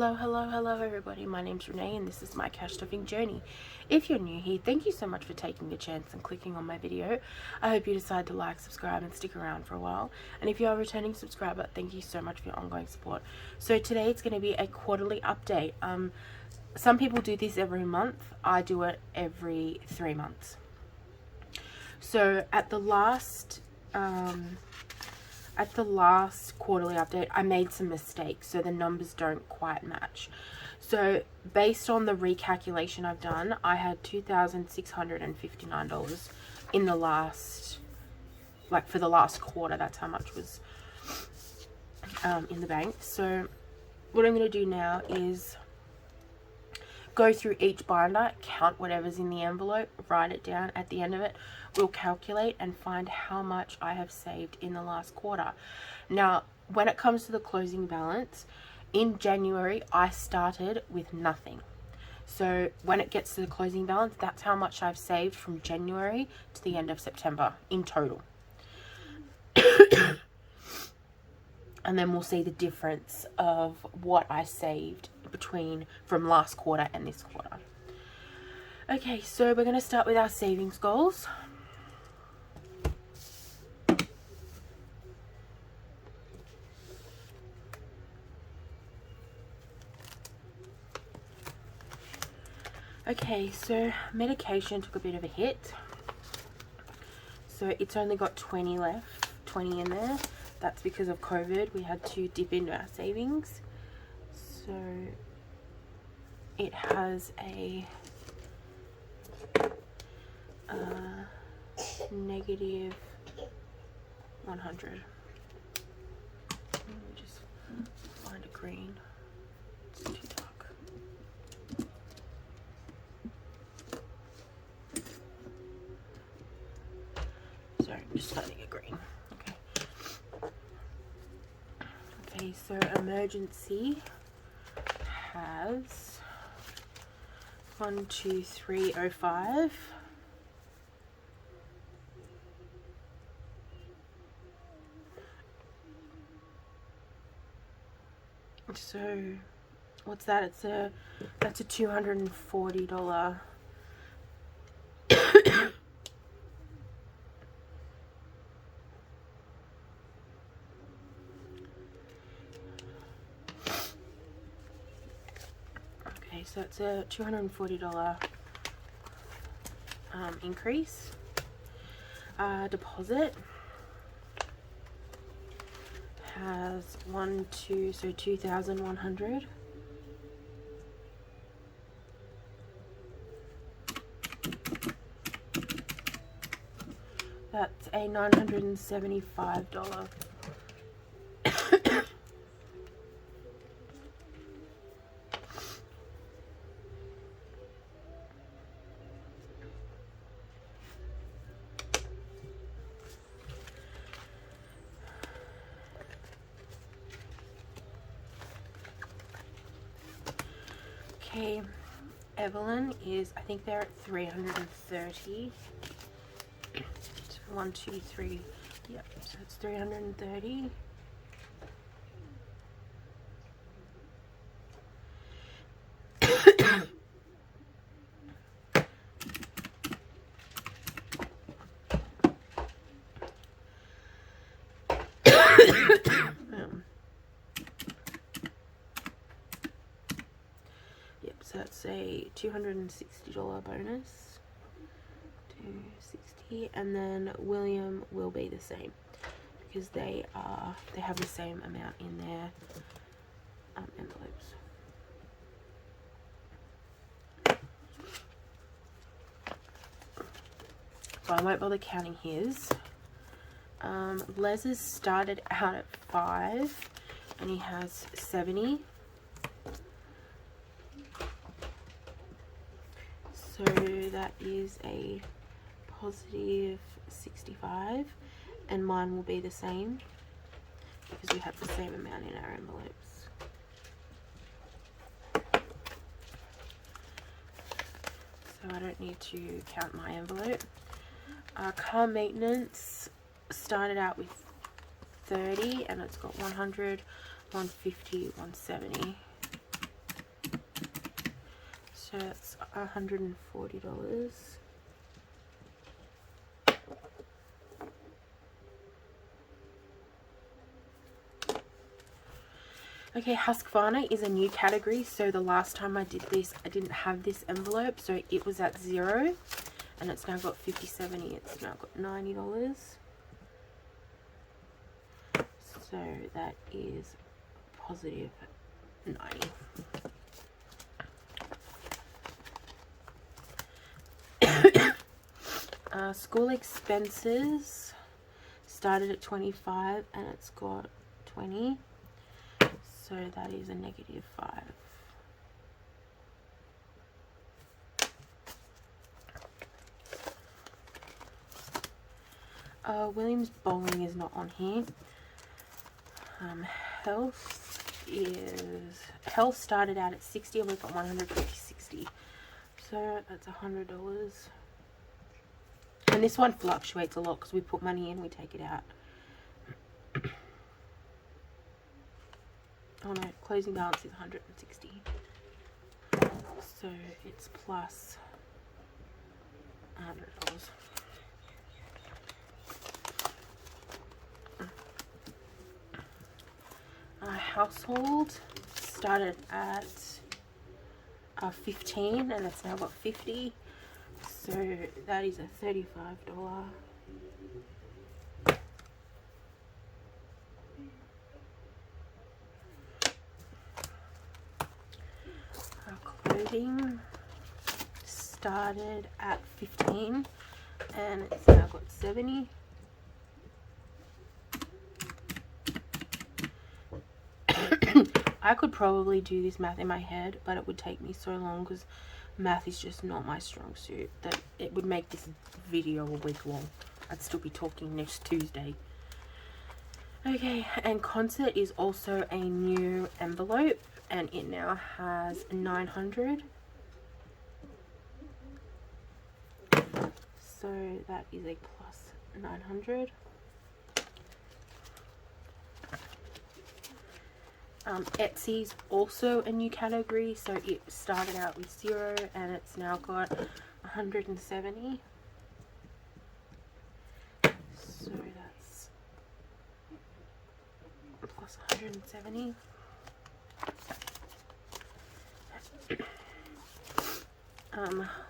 Hello everybody, my name's Renee and this is my cash stuffing journey. If you're new here, thank you so much for taking a chance and clicking on my video. I hope you decide to like, subscribe and stick around for a while. And if you are a returning subscriber, thank you so much for your ongoing support. So today it's going to be a quarterly update. Some people do this every month, I do it every 3 months. So at the last quarterly update, I made some mistakes, so the numbers don't quite match. So based on the recalculation I've done, I had $2,659 in the last, for the last quarter. That's how much was in the bank. So what I'm going to do now is go through each binder, count whatever's in the envelope, write it down. At the end of it, we'll calculate and find how much I have saved in the last quarter. Now, when it comes to the closing balance, in January, I started with nothing. So when it gets to the closing balance, that's how much I've saved from January to the end of September in total. And then we'll see the difference of what I saved from last quarter and this quarter. Okay, so we're going to start with our savings goals. Okay, so medication took a bit of a hit. So it's only got 20 in there. That's because of COVID. We had to dip into our savings. So it has a negative 100. Let me just find a green. It's too dark. Sorry, I'm just finding a green. Okay, so emergency has 12305. So what's that? That's a $240. Okay, so it's a $240 increase. Deposit has 2,100. That's a $975. Okay, Evelyn is, I think they're at 330. 1, 2, 3. Yep, so it's 330. So that's a $260 bonus. 260, and then William will be the same because they have the same amount in their envelopes. So I won't bother counting his. Les's started out at 5 and he has 70. So that is a positive 65, and mine will be the same because we have the same amount in our envelopes. So I don't need to count my envelope. Car maintenance started out with 30 and it's got 100, 150, 170. So that's $140. Okay, Husqvarna is a new category. So the last time I did this, I didn't have this envelope. So it was at $0. And it's now got 50/70. It's now got $90. So that is positive 90. School expenses started at 25 and it's got 20. So that is a negative 5. Williams Bowling is not on here. Health started out at 60 and we've got 150/60. So that's $100. And this one fluctuates a lot because we put money in, we take it out. Oh no, closing balance is 160. So it's plus $100. Household started at 15 and it's now got 50. So that is a $35. Clothing started at 15 and it's now got 70. I could probably do this math in my head, but it would take me so long because math is just not my strong suit, that it would make this video a week long. I'd still be talking next Tuesday. Okay, and concert is also a new envelope and it now has 900. So that is a plus 900. Etsy's also a new category, so it started out with 0 and it's now got 170. So that's plus 170.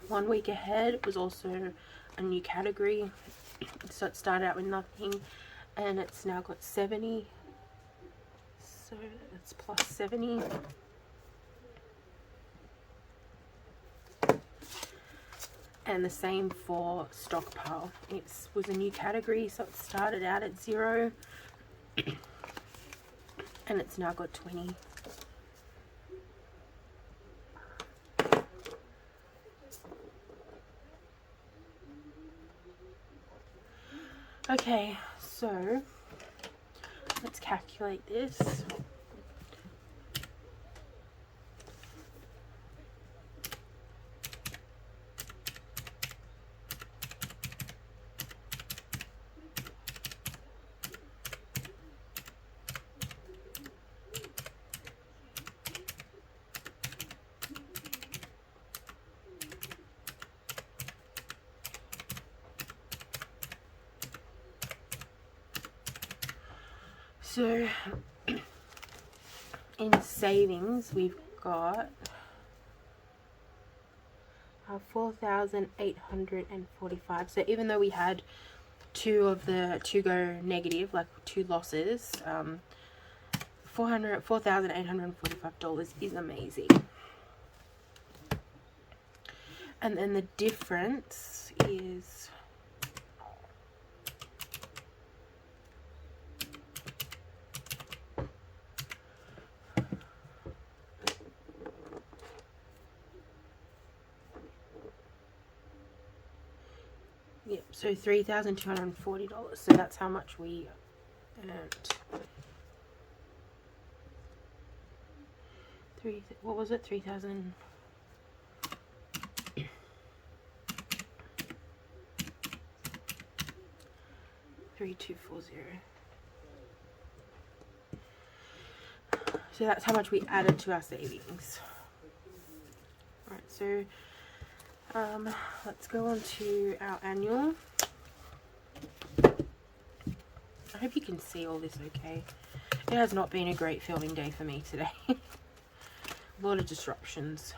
One Week Ahead was also a new category, so it started out with nothing and it's now got 70. So it's plus 70. And the same for Stockpile. It was a new category, so it started out at 0 and it's now got 20. Okay, so let's calculate this. So in savings we've got 4,845. So even though we had two go negative, like 2 losses, $4,845 is amazing. And then the difference is so $3,240. So that's how much we earned. What was it? 3,000. $3,240. So that's how much we added to our savings. Alright, so so let's go on to our annual. I hope you can see all this okay. It has not been a great filming day for me today. A lot of disruptions.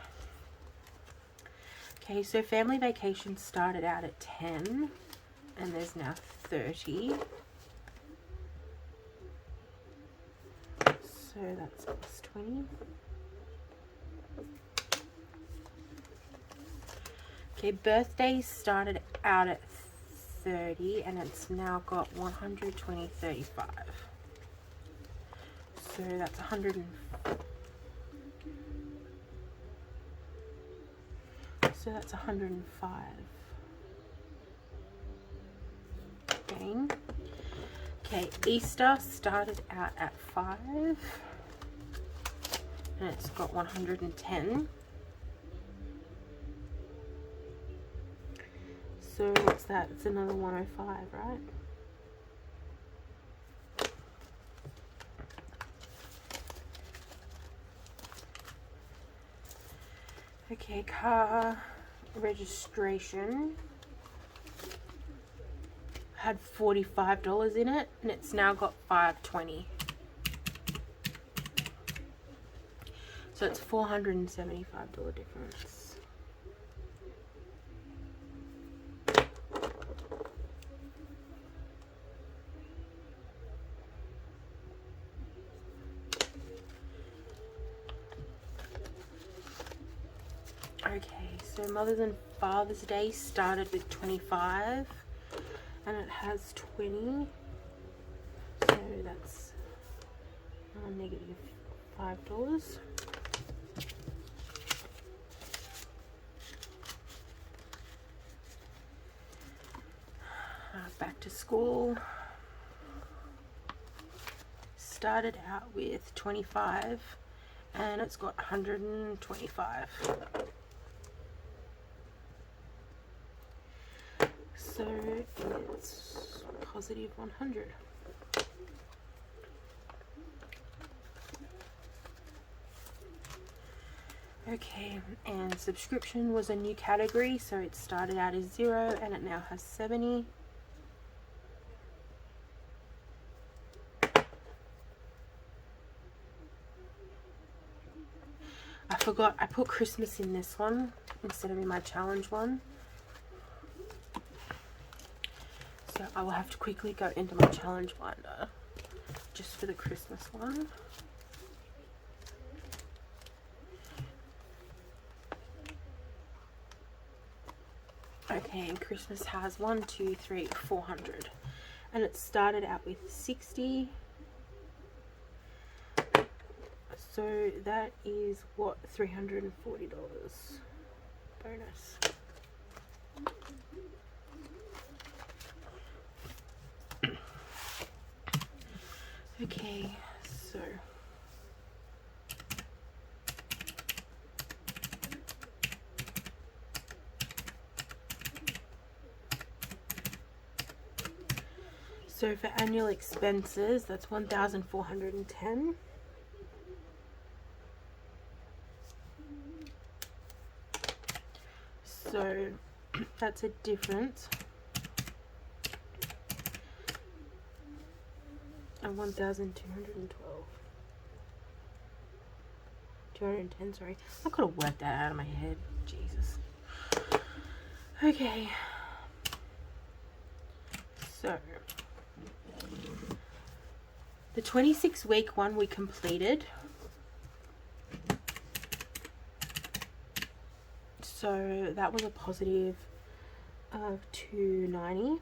Okay, so family vacation started out at 10 and there's now 30. So that's plus 20. Okay, birthdays started out at 30 and it's now got 120, 35. So that's 100. So that's 105. Again. Okay, Easter started out at 5 and it's got 110. So what's that? It's another 105, right? Okay, car registration had $45 in it and it's now got $520. So it's $475 difference. Okay, so Mother's and Father's Day started with 25 and it has 20, so that's negative $5. Back to school started out with 25 and it's got 125. So it's positive 100. Okay, and subscription was a new category, so it started out as 0 and it now has 70. I forgot I put Christmas in this one instead of in my challenge one. So I will have to quickly go into my challenge binder just for the Christmas one. Okay, and Christmas has 1, 2, 3, 400. And it started out with 60. So that is what, $340 bonus. Okay, so for annual expenses, that's 1,410. So that's a difference of 1,212. 210, sorry. I could have worked that out of my head. Jesus. Okay. So the 26-week one we completed. So that was a positive of 290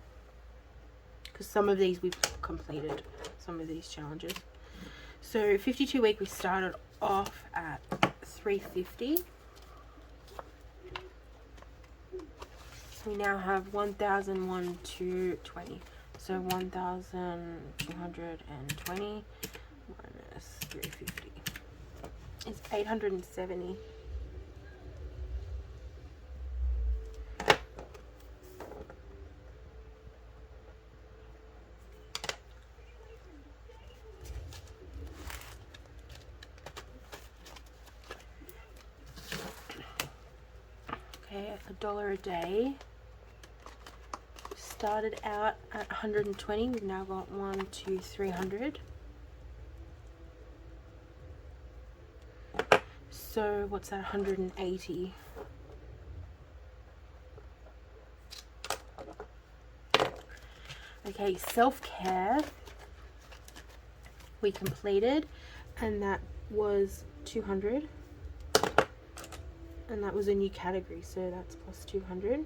because some of these we've completed, some of these challenges. So 52-week we started off at 350. We now have 1,220. So 1,220 minus 350 is 870. Okay, $1 a day. Started out at 120. We've now got 1, 2, 300. So what's that? 180. Okay, self-care we completed, and that was 200, and that was a new category, so that's plus 200.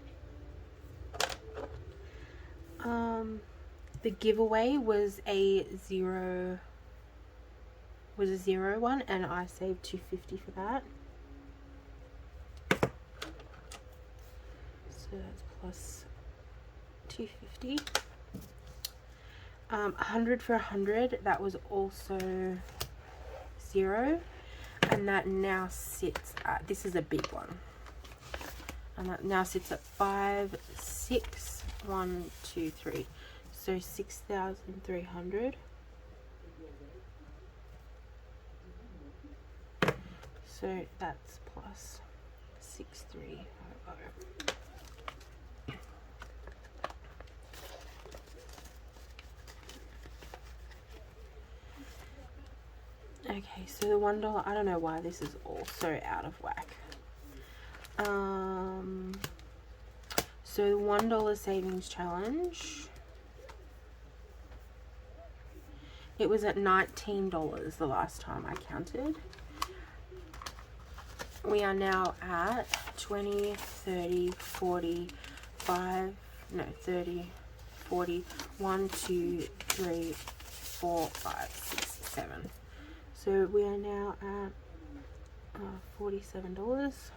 The giveaway was a zero one, and I saved 250 for that, so that's plus 250. 100 for 100, that was also 0, and that now sits at, this is a big one, and that now sits at 5, 6, 1, 2, 3, so 6,300. So that's plus 6,300. Okay, so the $1, I don't know why this is all so out of whack. So the $1 savings challenge, it was at $19 the last time I counted. We are now at 20, 30, 40, 30, 40, 1, 2, 3, 4, 5, 6, 7. So we are now at $47.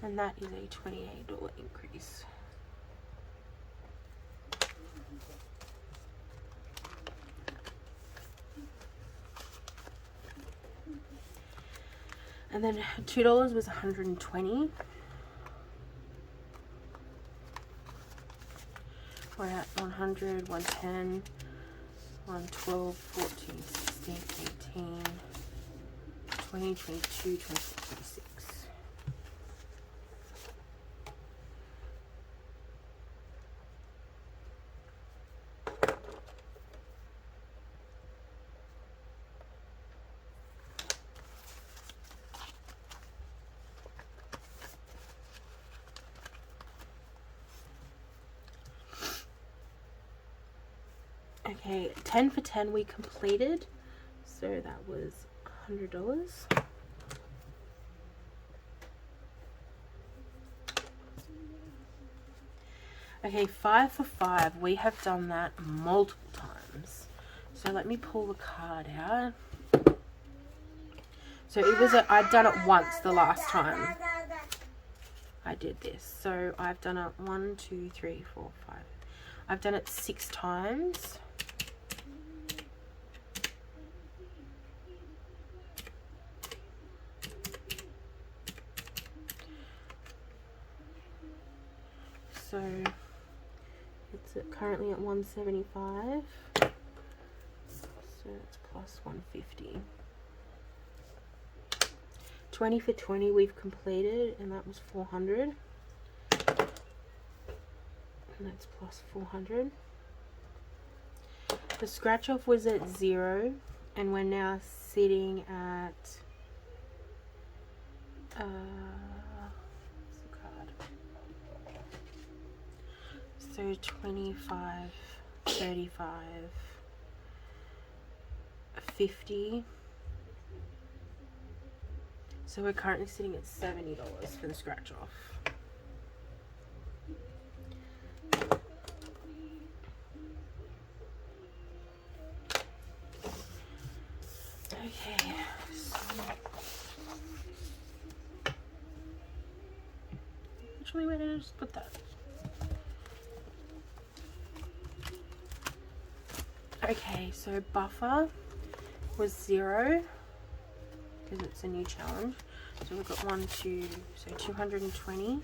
And that is a $28 increase. And then $2 was 120. We're at 100, 110, 112, 14, 16, 18, 20, 22, 24, 26. Okay, 10 for 10 we completed, so that was $100. Okay, 5 for 5, we have done that multiple times. So let me pull the card out. So it was I'd done it once the last time I did this. So I've done it 1, 2, 3, 4, 5. I've done it 6 times. So it's currently at 175. So it's plus 150. 20 for 20 we've completed, and that was 400. And that's plus 400. The scratch off was at 0, and we're now sitting at so 25, 35, 50. So we're currently sitting at $70 for the scratch off. Okay, so actually, where did I just put that? Okay, so buffer was 0 because it's a new challenge. So we've got 1, 2, so 220.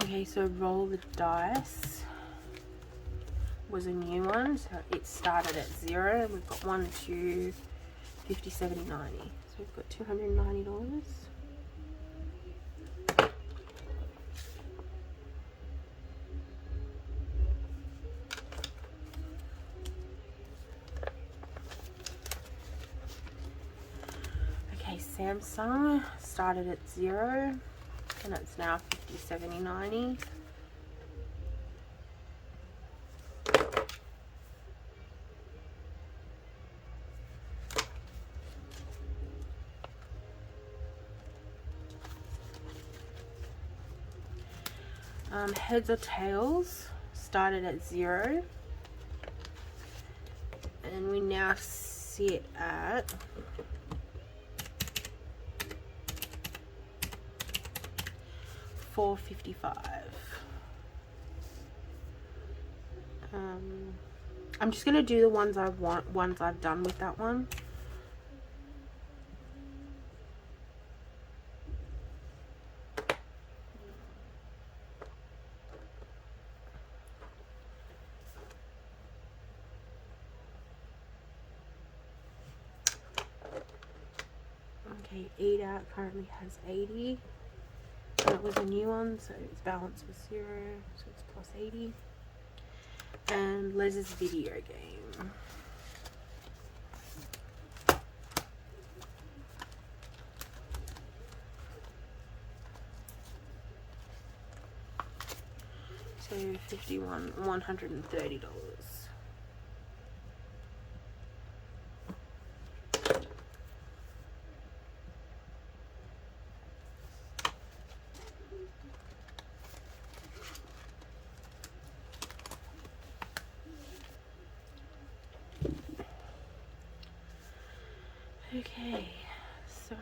Okay, so roll the dice was a new one, so it started at 0, and we've got 1, 2, 50, 70, 90. So we've got $290. Okay, Samsung started at 0, and it's now 50, 70, 90. Heads or tails started at 0, and we now sit at $4.55. I'm just gonna do the ones I want, ones I've done with that one. Okay, Eat Out currently has 80. That was a new one, so its balance was 0, so it's plus 80. And Les's video game. So $130. Okay, so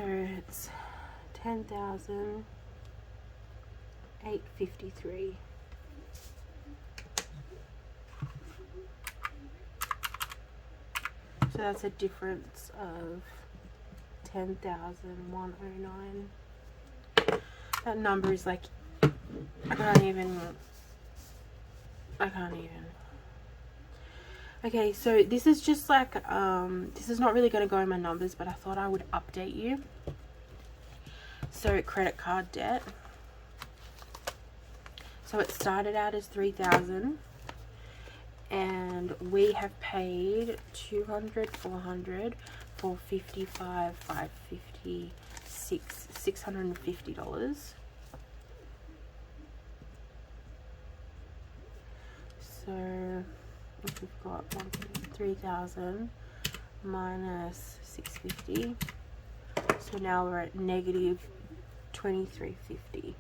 it's 10,853. So that's a difference of 10,109. That number is like, I can't even. Okay, so this is just like, this is not really going to go in my numbers, but I thought I would update you. So credit card debt. So it started out as 3,000, and we have paid 200, 400, 455, 550, $650. So if we've got 3,000 minus 650, so now we're at negative 2350.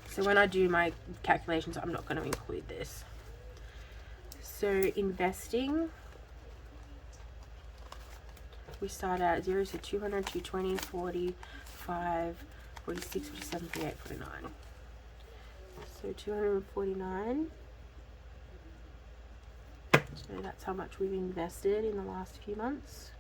So when I do my calculations, I'm not going to include this. So investing, we start out at 0, so 200, 220, 40, 5, 46, 47, 48, 49. So 249. So that's how much we've invested in the last few months.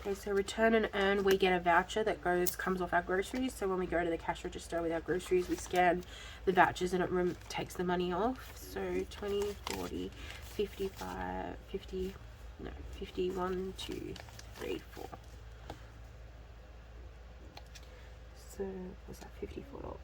Okay, so return and earn, we get a voucher that comes off our groceries. So when we go to the cash register with our groceries, we scan the vouchers and it takes the money off. So 20, 40, 55, 50, no, 51, 2, 3, 4. So what's that, $54?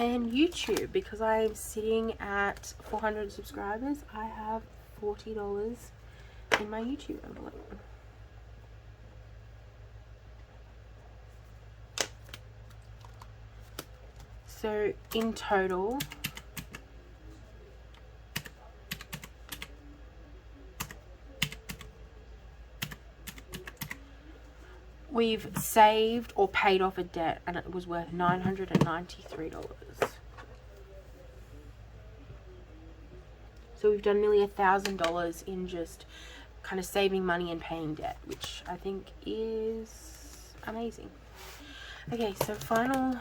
And YouTube, because I'm sitting at 400 subscribers, I have $40 in my YouTube envelope. So in total, we've saved or paid off a debt, and it was worth $993. So we've done nearly $1,000 in just kind of saving money and paying debt, which I think is amazing. Okay, so final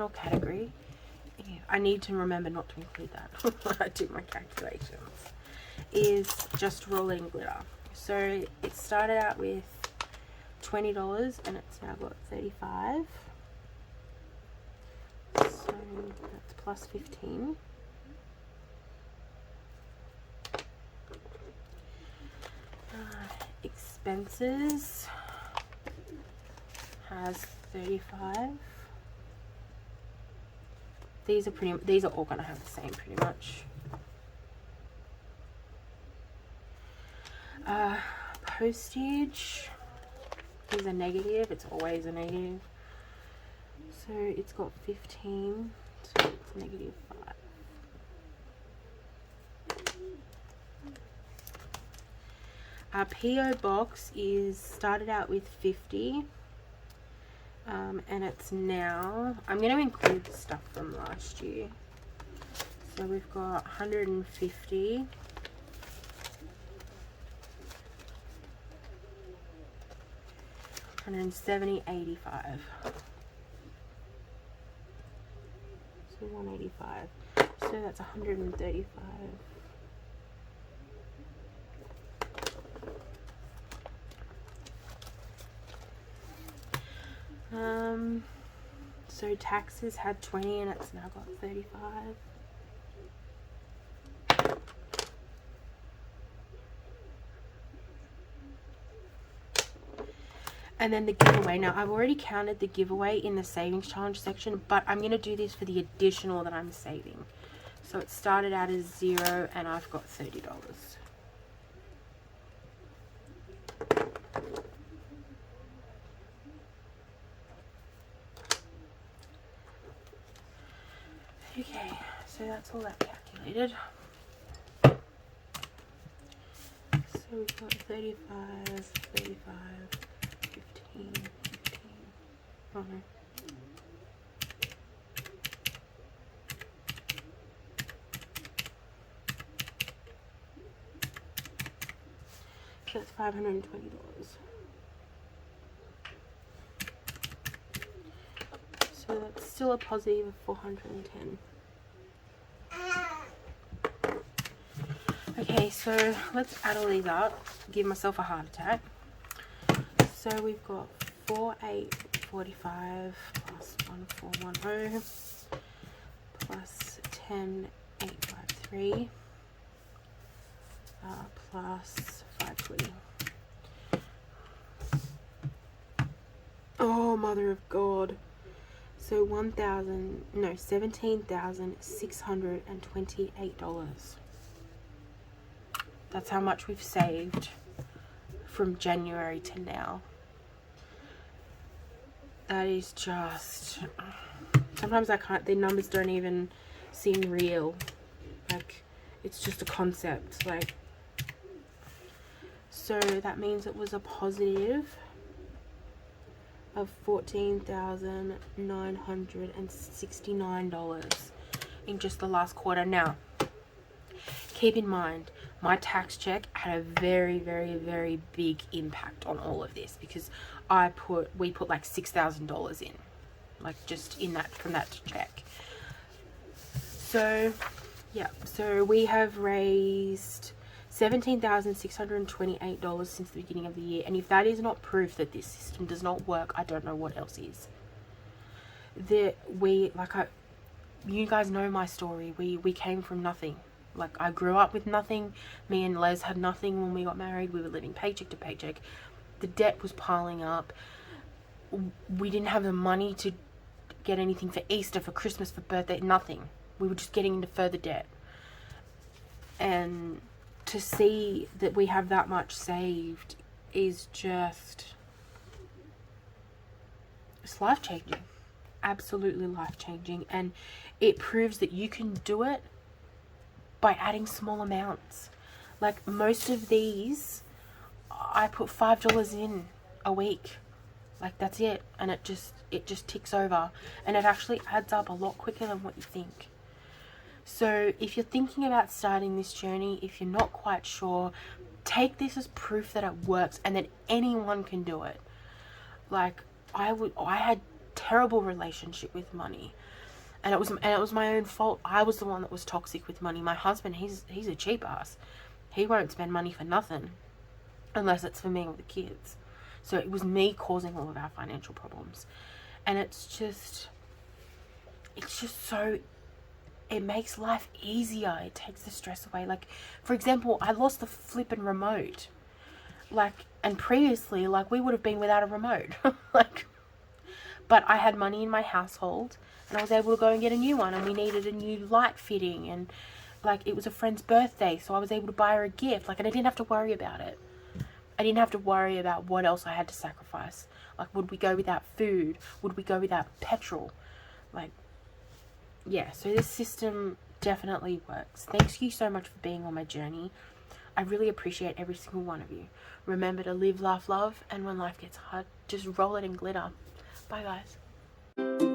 category. Yeah, I need to remember not to include that when I do my calculations. Is just rolling glitter. So it started out with $20 and it's now got $35. So that's plus 15. Expenses has 35. These are all gonna have the same pretty much. Postage is a negative. It's always a negative. So it's got 15. So it's negative 5. Our PO box is started out with 50, and it's now, I'm going to include the stuff from last year. So we've got 150, $170, $85. So 185. So that's 135. So taxes had 20 and it's now got 35. And then the giveaway. Now I've already counted the giveaway in the savings challenge section, but I'm going to do this for the additional that I'm saving. So it started out as 0 and I've got $30. Okay, so that's all that calculated. So we've got 35, 35, 15, 15. Oh no. So that's $520. So that's still a positive of 410. Okay, so let's add all these up. Give myself a heart attack. So we've got 4845 plus 1410 plus 10853 plus 520. Oh, mother of God. So $17,628. That's how much we've saved from January to now. That is just, sometimes I can't, the numbers don't even seem real. Like, it's just a concept. Like, so that means it was a positive of $14,969 in just the last quarter. Now, keep in mind, my tax check had a very, very, very big impact on all of this because we put like $6,000 in, like just in that, from that check. So, yeah, so we have raised $17,628 since the beginning of the year, and if that is not proof that this system does not work, I don't know what else is. You guys know my story. We came from nothing. Like, I grew up with nothing. Me and Les had nothing when we got married. We were living paycheck to paycheck. The debt was piling up. We didn't have the money to get anything for Easter, for Christmas, for birthday, nothing. We were just getting into further debt. And to see that we have that much saved is just, it's life-changing. Absolutely life-changing. And it proves that you can do it by adding small amounts. Like most of these, I put $5 in a week. Like that's it. And it just ticks over. And it actually adds up a lot quicker than what you think. So if you're thinking about starting this journey, if you're not quite sure, take this as proof that it works and that anyone can do it. Like I had terrible relationship with money, and it was my own fault. I was the one that was toxic with money. My husband, he's a cheap ass. He won't spend money for nothing unless it's for me or the kids. So it was me causing all of our financial problems. And it's just so, it makes life easier. It takes the stress away. Like, for example, I lost the flippin' remote. Like, and previously, like, we would have been without a remote. Like, but I had money in my household, and I was able to go and get a new one, and we needed a new light fitting, and, like, it was a friend's birthday, so I was able to buy her a gift. Like, and I didn't have to worry about it. I didn't have to worry about what else I had to sacrifice. Like, would we go without food? Would we go without petrol? Like, yeah, so this system definitely works. Thanks you so much for being on my journey. I really appreciate every single one of you. Remember to live, laugh, love, and when life gets hard, just roll it in glitter. Bye, guys.